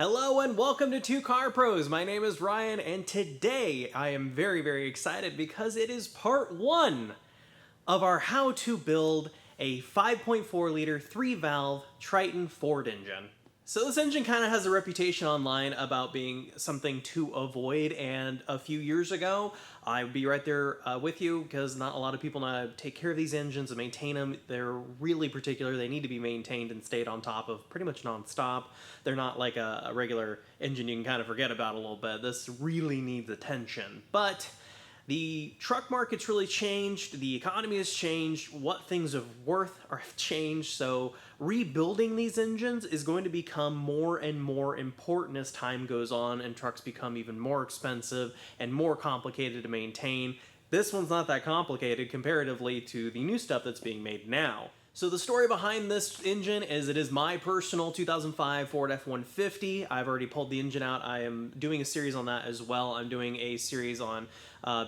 Hello and welcome to Two Car Pros. My name is Ryan and today I am very excited because it is part one of our how to build a 5.4 liter 3-valve Triton Ford engine. So this engine kind of has a reputation online about being something to avoid, and a few years ago I would be right there with you because not a lot of people know how to take care of these engines and maintain them. They're really particular. They need to be maintained and stayed on top of pretty much non-stop. They're not like a regular engine you can kind of forget about a little bit. This really needs attention. But the truck market's really changed, the economy has changed, what things of worth have changed, so rebuilding these engines is going to become more and more important as time goes on and trucks become even more expensive and more complicated to maintain. This one's not that complicated comparatively to the new stuff that's being made now. So the story behind this engine is it is my personal 2005 Ford F-150. I've already pulled the engine out. I am doing a series on that as well. I'm doing a series on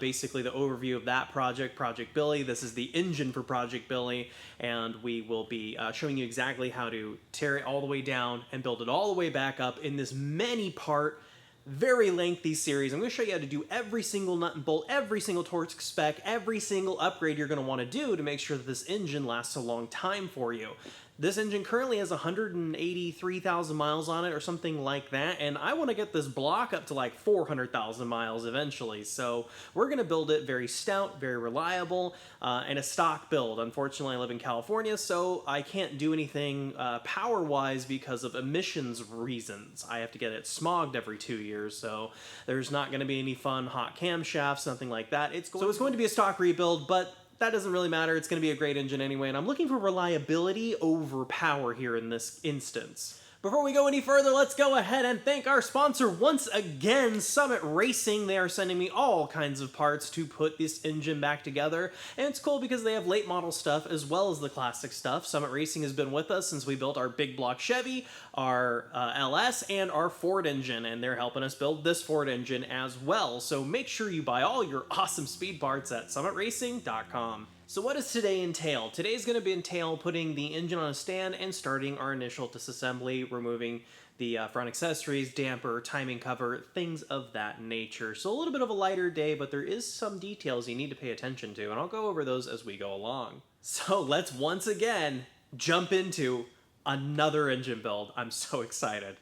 basically the overview of that project, Project Billy. This is the engine for Project Billy, and we will be showing you exactly how to tear it all the way down and build it all the way back up in this many-part, very lengthy series. I'm going to show you how to do every single nut and bolt, every single torque spec, every single upgrade you're going to want to do to make sure that this engine lasts a long time for you. This engine currently has 183,000 miles on it or something like that, and I want to get this block up to like 400,000 miles eventually. So we're going to build it very stout, very reliable, and a stock build. Unfortunately, I live in California, so I can't do anything power-wise because of emissions reasons. I have to get it smogged every 2 years, so there's not going to be any fun hot camshafts, nothing like that. So it's going to be a stock rebuild, but that doesn't really matter. It's going to be a great engine anyway, and I'm looking for reliability over power here in this instance. Before we go any further, let's go ahead and thank our sponsor once again, Summit Racing. They are sending me all kinds of parts to put this engine back together, and it's cool because they have late model stuff as well as the classic stuff. Summit Racing has been with us since we built our big block Chevy, our LS, and our Ford engine, and they're helping us build this Ford engine as well. So make sure you buy all your awesome speed parts at summitracing.com. So what does today entail? Today's going to entail putting the engine on a stand and starting our initial disassembly, removing the front accessories, damper, timing cover, things of that nature. So a little bit of a lighter day, but there is some details you need to pay attention to, and I'll go over those as we go along. So let's once again jump into another engine build. I'm so excited.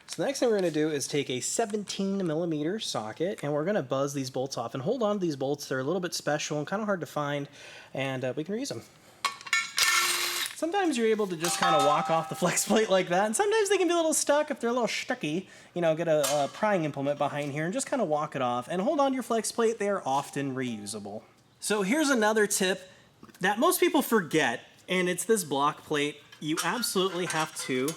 So the next thing we're going to do is take a 17mm socket, and we're going to buzz these bolts off and hold on to these bolts. They're a little bit special and kind of hard to find, and we can reuse them. Sometimes you're able to just kind of walk off the flex plate like that, and sometimes they can be a little stuck. If they're a little stucky, you know, get a prying implement behind here and just kind of walk it off and hold on to your flex plate. They are often reusable. So here's another tip that most people forget, and it's this block plate. You absolutely have to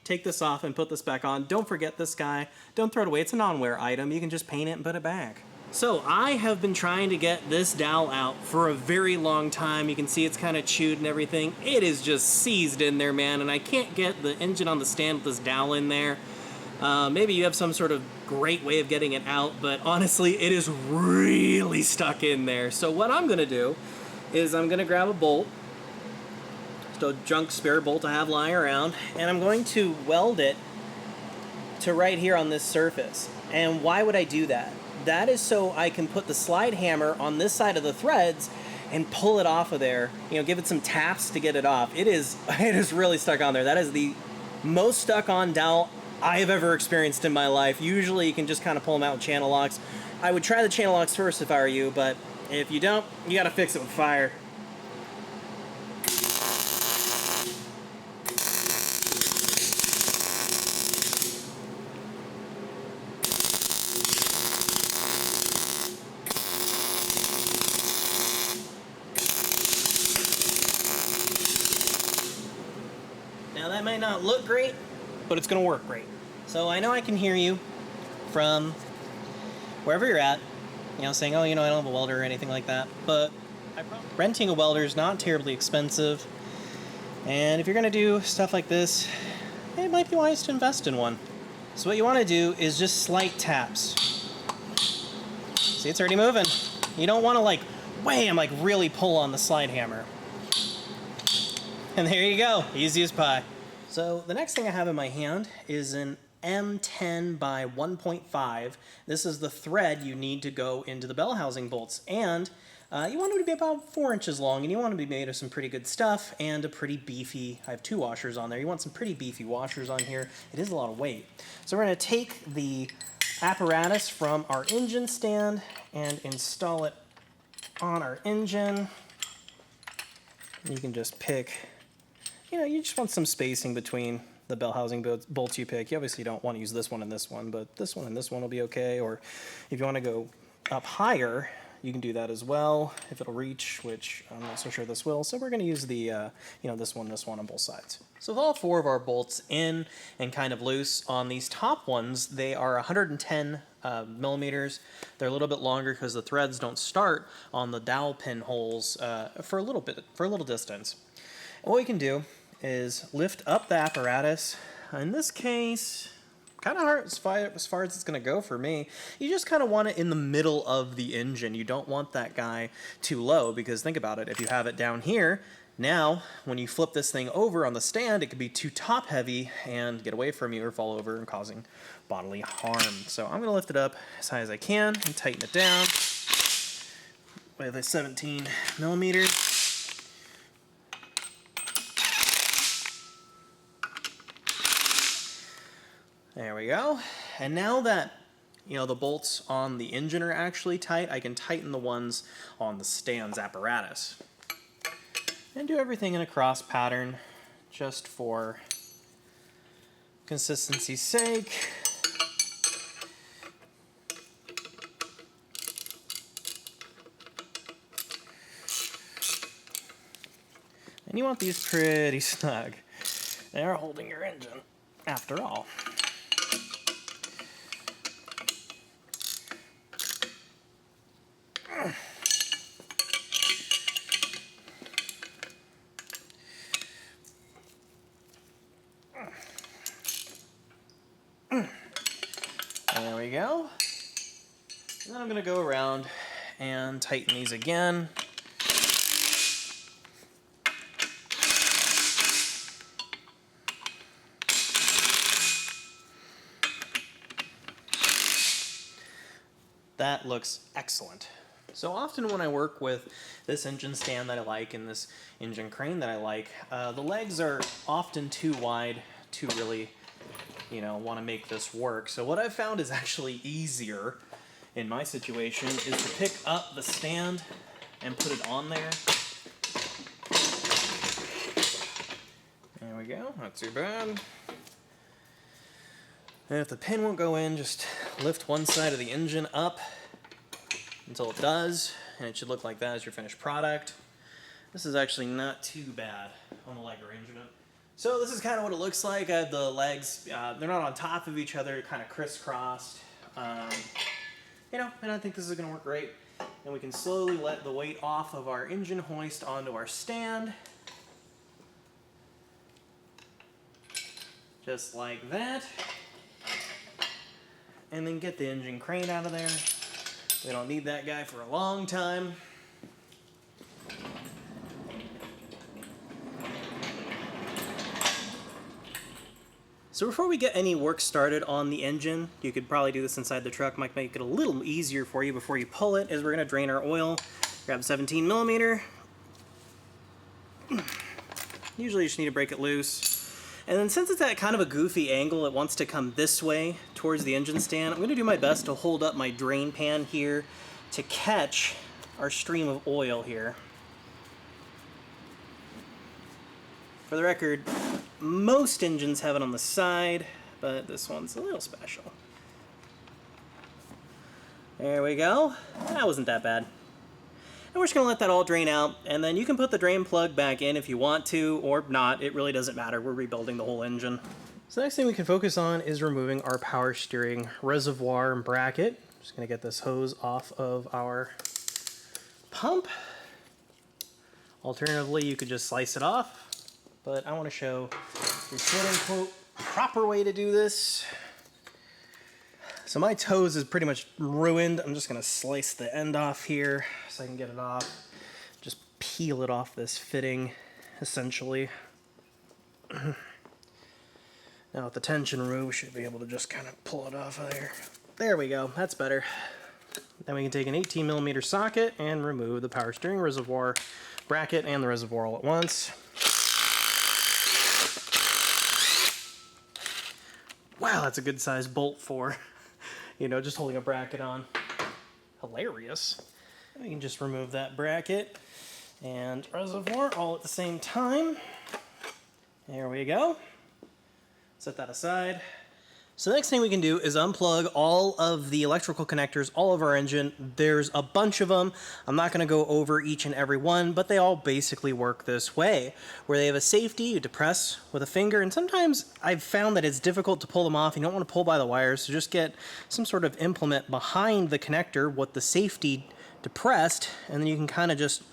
take this off and put this back on. Don't forget this guy. Don't throw it away. It's a non-wear item. You can just paint it and put it back. So I have been trying to get this dowel out for a very long time. You can see it's kind of chewed and everything. It is just seized in there, man, and I can't get the engine on the stand with this dowel in there. Maybe you have some sort of great way of getting it out, but honestly, it is really stuck in there. So what I'm gonna do is I'm gonna grab a bolt, a junk spare bolt I have lying around, and I'm going to weld it to right here on this surface. And why would I do that? That is so I can put the slide hammer on this side of the threads and pull it off of there, you know, give it some taps to get it off. It is really stuck on there. That is the most stuck on dowel I have ever experienced in my life. Usually you can just kind of pull them out with channel locks. I would try the channel locks first if I were you, but if you don't, you gotta fix it with fire. Now that might not look great, but it's gonna work great. So I know I can hear you from wherever you're at, you know, saying, oh, you know, I don't have a welder or anything like that, but renting a welder is not terribly expensive, and if you're gonna do stuff like this, it might be wise to invest in one. So what you wanna do is just slight taps. See, it's already moving. You don't wanna like, wham, like really pull on the slide hammer. And there you go, easy as pie. So the next thing I have in my hand is an M10 by 1.5. This is the thread you need to go into the bell housing bolts, and you want them to be about 4 inches long, and you want them to be made of some pretty good stuff and a pretty beefy, I have 2 washers on there, you want some pretty beefy washers on here. It is a lot of weight. So we're going to take the apparatus from our engine stand and install it on our engine. You can just pick, you just want some spacing between the bell housing bolts you pick. You obviously don't want to use this one and this one, but this one and this one will be okay. Or if you want to go up higher, you can do that as well, if it'll reach, which I'm not so sure this will. So we're going to use the, this one on both sides. So with all 4 of our bolts in and kind of loose, on these top ones, they are 110 millimeters. They're a little bit longer because the threads don't start on the dowel pin holes for a little distance. And what we can do is lift up the apparatus. In this case, kind of hard as far as it's going to go for me. You just kind of want it in the middle of the engine. You don't want that guy too low, because think about it, if you have it down here, now when you flip this thing over on the stand, it could be too top heavy and get away from you or fall over and causing bodily harm. So I'm going to lift it up as high as I can and tighten it down with a 17 millimeters. There we go. And now that the bolts on the engine are actually tight, I can tighten the ones on the stand's apparatus. And do everything in a cross pattern just for consistency's sake. And you want these pretty snug. They're holding your engine, after all. There we go. And then I'm going to go around and tighten these again. That looks excellent. So often when I work with this engine stand that I like and this engine crane that I like, the legs are often too wide to really want to make this work. So what I've found is actually easier in my situation is to pick up the stand and put it on there. There we go, not too bad. And if the pin won't go in, just lift one side of the engine up until it does, and it should look like that as your finished product. This is actually not too bad on the leg arrangement. So this is kind of what it looks like. I have the legs, they're not on top of each other, kind of crisscrossed. And I think this is going to work great. And we can slowly let the weight off of our engine hoist onto our stand. Just like that. And then get the engine crane out of there. We don't need that guy for a long time. So before we get any work started on the engine, you could probably do this inside the truck, might make it a little easier for you before you pull it, is we're going to drain our oil. Grab 17 millimeter. Usually you just need to break it loose. And then since it's at kind of a goofy angle, it wants to come this way towards the engine stand, I'm going to do my best to hold up my drain pan here to catch our stream of oil here. For the record, most engines have it on the side, but this one's a little special. There we go. That wasn't that bad. And we're just going to let that all drain out, and then you can put the drain plug back in if you want to, or not. It really doesn't matter. We're rebuilding the whole engine. So the next thing we can focus on is removing our power steering reservoir and bracket. Just going to get this hose off of our pump. Alternatively, you could just slice it off, but I want to show the quote-unquote proper way to do this. So my toes is pretty much ruined. I'm just going to slice the end off here so I can get it off. Just peel it off this fitting, essentially. Now with the tension removed, we should be able to just kind of pull it off of there. There we go, that's better. Then we can take an 18mm socket and remove the power steering reservoir bracket and the reservoir all at once. Wow, that's a good size bolt for, just holding a bracket on. Hilarious. And we can just remove that bracket and reservoir all at the same time. There we go. Set that aside. So the next thing we can do is unplug all of the electrical connectors all over our engine. There's a bunch of them. I'm not going to go over each and every one, but they all basically work this way, where they have a safety you depress with a finger, and sometimes I've found that it's difficult to pull them off. You don't want to pull by the wires, so just get some sort of implement behind the connector with the safety depressed, and then you can kind of just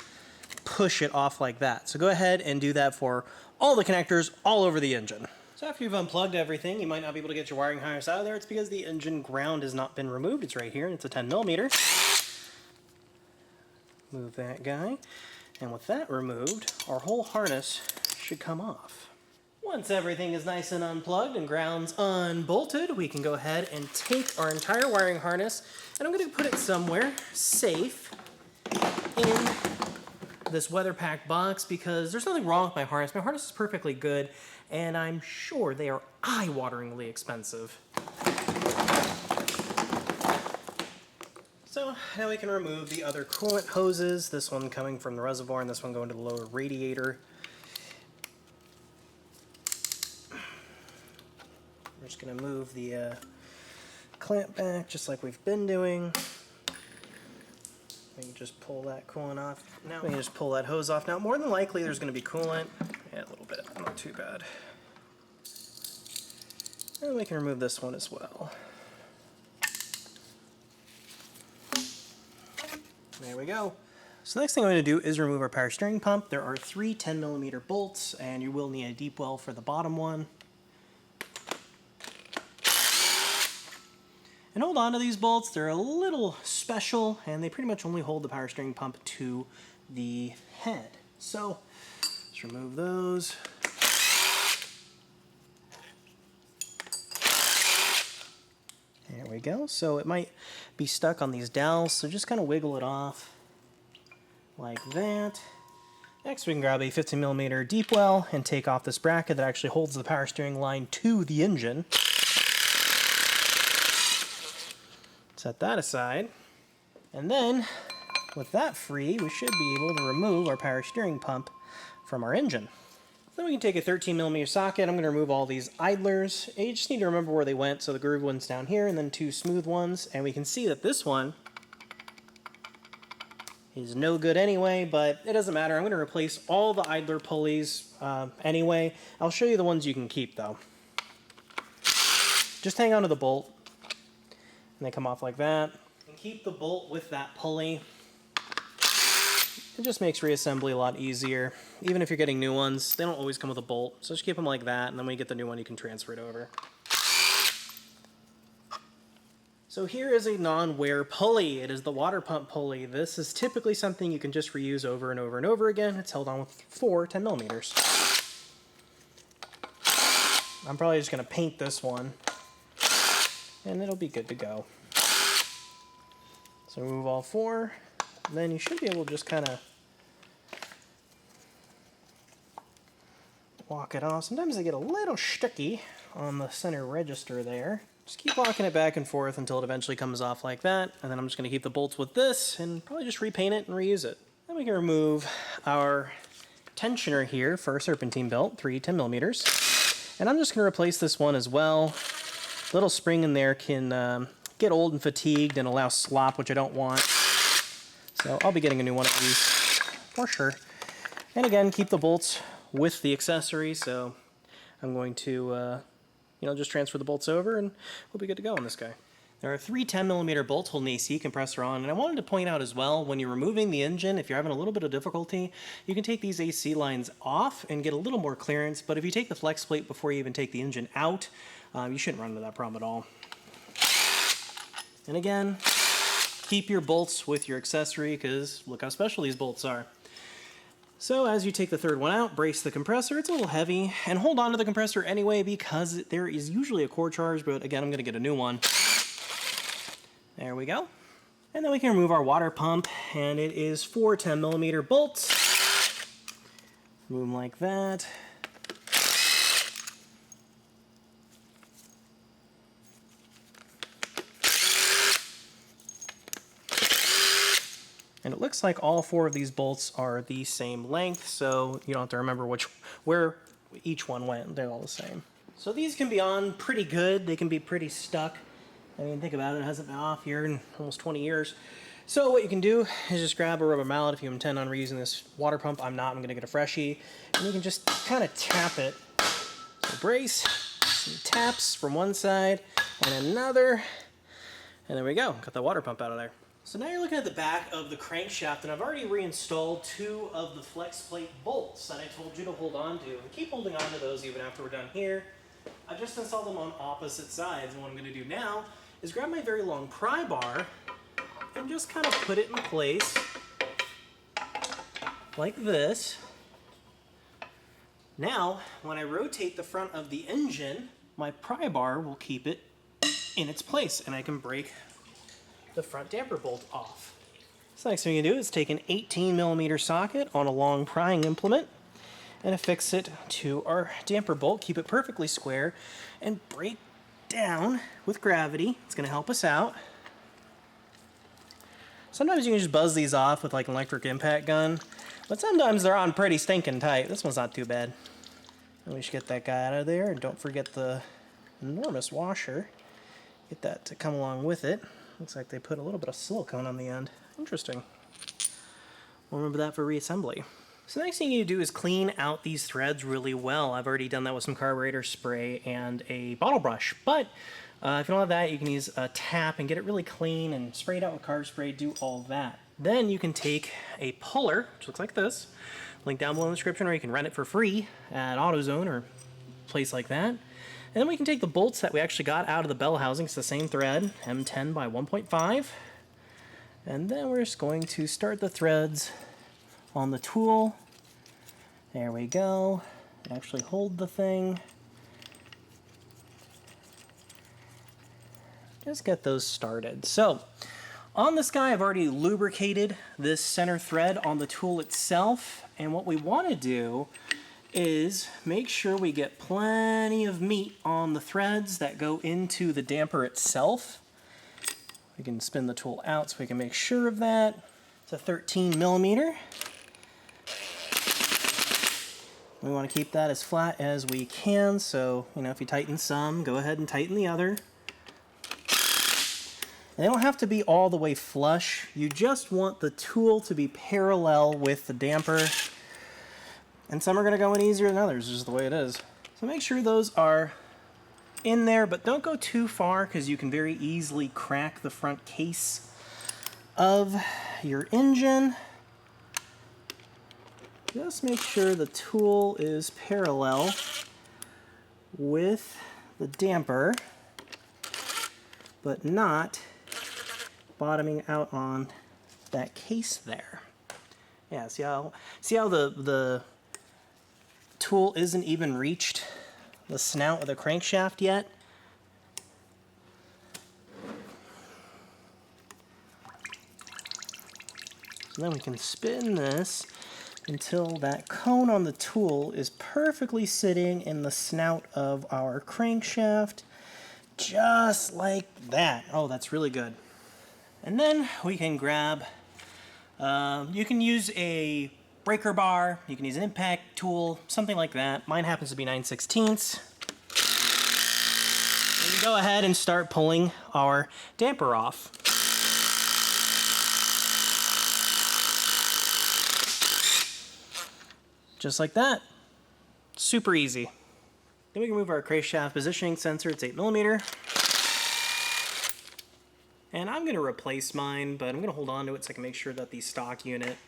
push it off like that. So go ahead and do that for all the connectors all over the engine. So after you've unplugged everything, you might not be able to get your wiring harness out of there. It's because the engine ground has not been removed. It's right here, and it's a 10mm. Move that guy. And with that removed, our whole harness should come off. Once everything is nice and unplugged and ground's unbolted, we can go ahead and take our entire wiring harness, and I'm going to put it somewhere safe in this weather-packed box because there's nothing wrong with my harness. My harness is perfectly good, and I'm sure they are eye-wateringly expensive. So now we can remove the other coolant hoses, this one coming from the reservoir and this one going to the lower radiator. We're just going to move the clamp back just like we've been doing. We can just pull that coolant off. Now we can just pull that hose off. Now more than likely there's going to be coolant. Yeah, a little bit, not too bad. And we can remove this one as well. There we go. So the next thing I'm going to do is remove our power steering pump. There are 3 10mm bolts, and you will need a deep well for the bottom one. And hold on to these bolts, they're a little special, and they pretty much only hold the power steering pump to the head. So let's remove those. There we go. So it might be stuck on these dowels, so just kind of wiggle it off like that. Next we can grab a 15mm deep well and take off this bracket that actually holds the power steering line to the engine. Set that aside, and then with that free we should be able to remove our power steering pump from our engine. Then we can take a 13mm socket. I'm going to remove all these idlers. You just need to remember where they went, so the groove one's down here and then 2 smooth ones, and we can see that this one is no good anyway, but it doesn't matter. I'm going to replace all the idler pulleys anyway. I'll show you the ones you can keep though. Just hang on to the bolt. And they come off like that. And keep the bolt with that pulley. It just makes reassembly a lot easier. Even if you're getting new ones, they don't always come with a bolt. So just keep them like that, and then when you get the new one, you can transfer it over. So here is a non-wear pulley. It is the water pump pulley. This is typically something you can just reuse over and over and over again. It's held on with 4 10mm. I'm probably just going to paint this one, and it'll be good to go. So remove all 4, and then you should be able to just kind of walk it off. Sometimes they get a little sticky on the center register there. Just keep walking it back and forth until it eventually comes off like that, and then I'm just going to keep the bolts with this and probably just repaint it and reuse it. Then we can remove our tensioner here for a serpentine belt, 3 10mm, and I'm just going to replace this one as well. Little spring in there can get old and fatigued and allow slop, which I don't want. So I'll be getting a new one of these for sure. And again, keep the bolts with the accessory. So I'm going to, just transfer the bolts over and we'll be good to go on this guy. There are 3 10mm bolts holding the AC compressor on, and I wanted to point out as well, when you're removing the engine, if you're having a little bit of difficulty, you can take these AC lines off and get a little more clearance, but if you take the flex plate before you even take the engine out, you shouldn't run into that problem at all. And again, keep your bolts with your accessory, because look how special these bolts are. So as you take the third one out, brace the compressor. It's a little heavy, and hold on to the compressor anyway because there is usually a core charge, but again, I'm gonna get a new one. There we go. And then we can remove our water pump, and it is 4 10mm bolts. Remove them like that. And it looks like all 4 of these bolts are the same length, so you don't have to remember where each one went. They're all the same. So these can be on pretty good. They can be pretty stuck. I mean, think about it. It hasn't been off here in almost 20 years. So what you can do is just grab a rubber mallet if you intend on reusing this water pump. I'm not. I'm going to get a freshie. And you can just kind of tap it. So brace, some taps from one side and another. And there we go. Got the water pump out of there. So now you're looking at the back of the crankshaft, and I've already reinstalled 2 of the flex plate bolts that I told you to hold on to. And keep holding on to those even after we're done here. I just installed them on opposite sides, and what I'm going to do now is grab my very long pry bar and just kind of put it in place like this. Now, when I rotate the front of the engine, my pry bar will keep it in its place, and I can break the front damper bolt off. So next thing you can do is take an 18mm socket on a long prying implement and affix it to our damper bolt, keep it perfectly square, and break down with gravity. It's going to help us out. Sometimes you can just buzz these off with like an electric impact gun, but sometimes they're on pretty stinking tight. This one's not too bad. And we should get that guy out of there, and don't forget the enormous washer. Get that to come along with it. Looks like they put a little bit of silicone on the end. Interesting. We'll remember that for reassembly. So the next thing you do is clean out these threads really well. I've already done that with some carburetor spray and a bottle brush. But if you don't have that, you can use a tap and get it really clean and spray it out with carb spray, do all that. Then you can take a puller, which looks like this, link down below in the description, or you can rent it for free at AutoZone or a place like that. And then we can take the bolts that we actually got out of the bell housing. It's the same thread, M10 by 1.5. And then we're just going to start the threads on the tool. There we go. Actually hold the thing. Just get those started. So on this guy, I've already lubricated this center thread on the tool itself. And what we want to do is make sure we get plenty of meat on the threads that go into the damper itself. We can spin the tool out so we can make sure of that. It's a 13mm. We want to keep that as flat as we can, so if you tighten some, go ahead and tighten the other. They don't have to be all the way flush. You just want the tool to be parallel with the damper. And some are going to go in easier than others, just the way it is. So make sure those are in there, but don't go too far because you can very easily crack the front case of your engine. Just make sure the tool is parallel with the damper, but not bottoming out on that case there. Yeah, see how the tool isn't even reached the snout of the crankshaft yet? So then we can spin this until that cone on the tool is perfectly sitting in the snout of our crankshaft, just like that. Oh, that's really good. And then we can grab, you can use a breaker bar, you can use an impact tool, something like that. Mine happens to be 9/16. We can go ahead and start pulling our damper off. Just like that. Super easy. Then we can move our crankshaft positioning sensor. It's 8mm. And I'm going to replace mine, but I'm going to hold on to it so I can make sure that the stock unit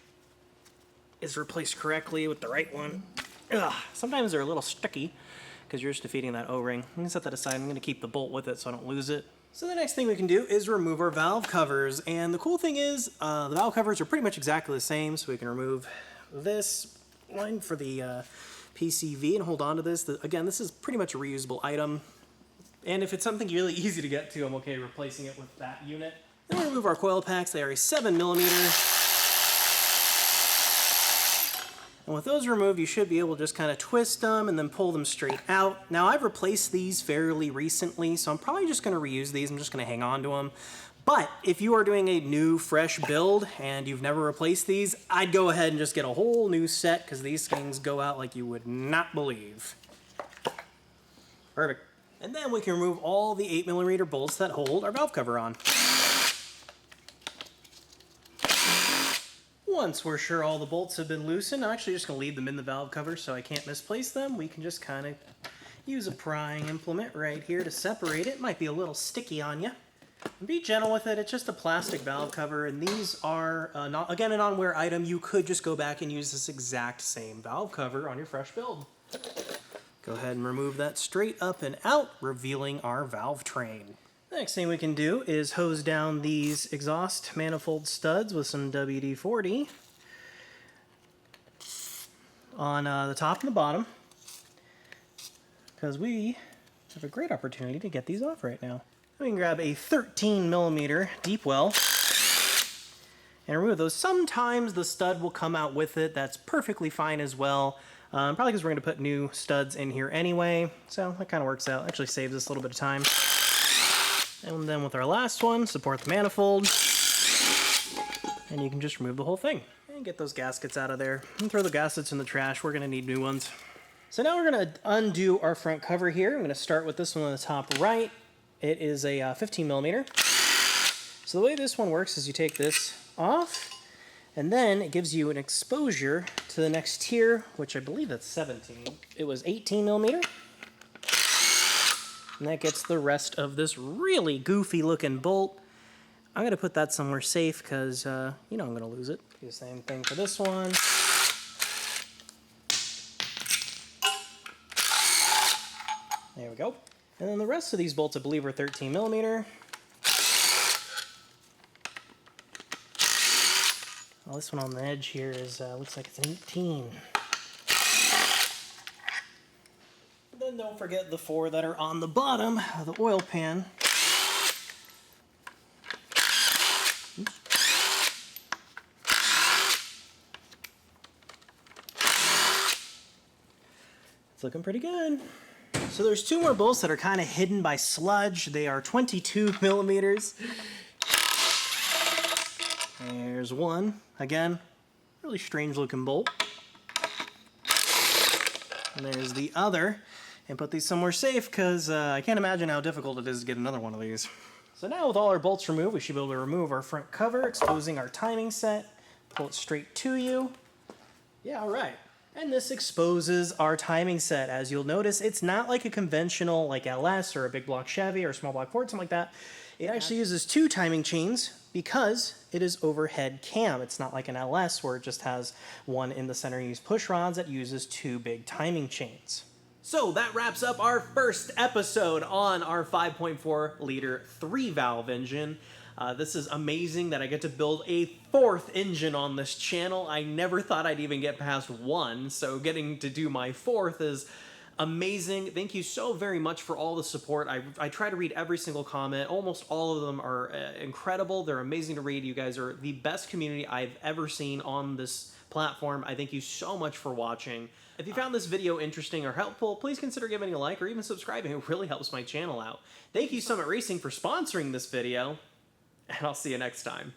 is replaced correctly with the right one. Ugh, sometimes they're a little sticky because you're just defeating that O-ring. I'm going to set that aside. I'm going to keep the bolt with it so I don't lose it. So the next thing we can do is remove our valve covers. And the cool thing is the valve covers are pretty much exactly the same, so we can remove this line for the PCV and hold on to this. Again, this is pretty much a reusable item. And if it's something really easy to get to, I'm okay replacing it with that unit. Then we remove our coil packs. They are a 7mm. And with those removed, you should be able to just kind of twist them and then pull them straight out. Now, I've replaced these fairly recently, so I'm probably just going to reuse these. I'm just going to hang on to them. But if you are doing a new, fresh build and you've never replaced these, I'd go ahead and just get a whole new set because these things go out like you would not believe. Perfect. And then we can remove all the 8mm bolts that hold our valve cover on. Once we're sure all the bolts have been loosened, I'm actually just going to leave them in the valve cover so I can't misplace them. We can just kind of use a prying implement right here to separate it. Might be a little sticky on you. Be gentle with it. It's just a plastic valve cover, and these are, again, an on-wear item. You could just go back and use this exact same valve cover on your fresh build. Go ahead and remove that straight up and out, revealing our valve train. The next thing we can do is hose down these exhaust manifold studs with some WD-40 on the top and the bottom, because we have a great opportunity to get these off right now. We can grab a 13mm deep well and remove those. Sometimes the stud will come out with it. That's perfectly fine as well. Probably because we're going to put new studs in here anyway, so that kind of works out. Actually saves us a little bit of time. And then with our last one, support the manifold, and you can just remove the whole thing and get those gaskets out of there and throw the gaskets in the trash. We're going to need new ones. So now we're going to undo our front cover here. I'm going to start with this one on the top right. It is a 15mm. So the way this one works is you take this off, and then it gives you an exposure to the next tier, which I believe that's 17. It was 18mm. And that gets the rest of this really goofy looking bolt. I'm going to put that somewhere safe because, you know I'm going to lose it. Do the same thing for this one. There we go. And then the rest of these bolts, I believe, are 13mm. Well, this one on the edge here is looks like it's an 18. Then don't forget the 4 that are on the bottom of the oil pan. It's looking pretty good. So there's 2 more bolts that are kind of hidden by sludge. They are 22mm. There's one. Again, really strange looking bolt. And there's the other. And put these somewhere safe because I can't imagine how difficult it is to get another one of these. So now with all our bolts removed, we should be able to remove our front cover, exposing our timing set. Pull it straight to you. Yeah, all right. And this exposes our timing set. As you'll notice, it's not like a conventional like LS or a big block Chevy or a small block Ford, something like that. It actually uses 2 timing chains because it is overhead cam. It's not like an LS where it just has one in the center. You use push rods. That uses 2 big timing chains. So that wraps up our first episode on our 5.4 liter 3-valve engine. This is amazing that I get to build a 4th engine on this channel. I never thought I'd even get past 1, so getting to do my 4th is amazing. Thank you so very much for all the support. I try to read every single comment. Almost all of them are incredible. They're amazing to read. You guys are the best community I've ever seen on this platform. I thank you so much for watching. If you found this video interesting or helpful, please consider giving a like or even subscribing. It really helps my channel out. Thank you, Summit Racing, for sponsoring this video, and I'll see you next time.